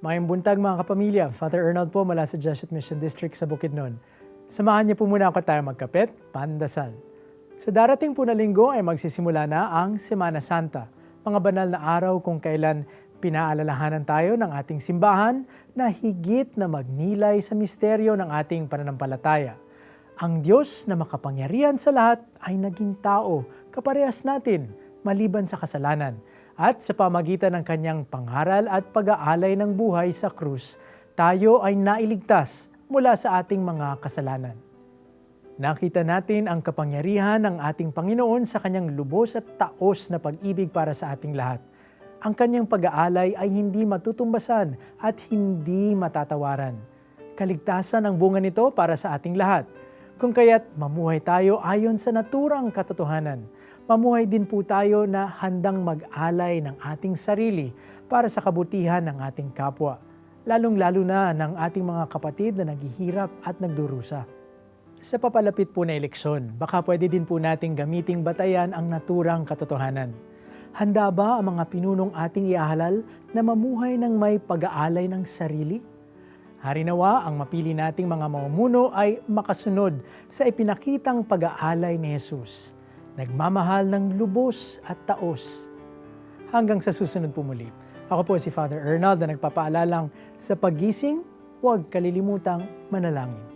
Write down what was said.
Mayang buntag mga kapamilya, Father Arnold po mula sa Jesuit Mission District sa Bukidnon. Samahan niyo po muna ako tayo magkapit, pandasal. Sa darating po na linggo ay magsisimula na ang Semana Santa, mga banal na araw kung kailan pinaalalahanan tayo ng ating simbahan na higit na magnilay sa misteryo ng ating pananampalataya. Ang Diyos na makapangyarihan sa lahat ay naging tao, kaparehas natin, maliban sa kasalanan. At sa pamagitan ng kanyang pangaral at pag-aalay ng buhay sa krus, tayo ay nailigtas mula sa ating mga kasalanan. Nakita natin ang kapangyarihan ng ating Panginoon sa kanyang lubos at taos na pag-ibig para sa ating lahat. Ang kanyang pag-aalay ay hindi matutumbasan at hindi matatawaran. Kaligtasan ang bunga nito para sa ating lahat. Kung kaya't mamuhay tayo ayon sa naturang katotohanan. Mamuhay din po tayo na handang mag-alay ng ating sarili para sa kabutihan ng ating kapwa, lalong-lalo na ng ating mga kapatid na naghihirap at nagdurusa. Sa papalapit po na eleksyon, baka pwede din po nating gamiting batayan ang naturang katotohanan. Handa ba ang mga pinunong ating iahalal na mamuhay ng may pag-aalay ng sarili? Harinawa ang mapili nating mga mamumuno ay makasunod sa ipinakitang pag-aalay ni Jesus. Nagmamahal ng lubos at taos. Hanggang sa susunod po muli. Ako po si Father Arnold na nagpapaalalang sa paggising, huwag kalilimutang manalangin.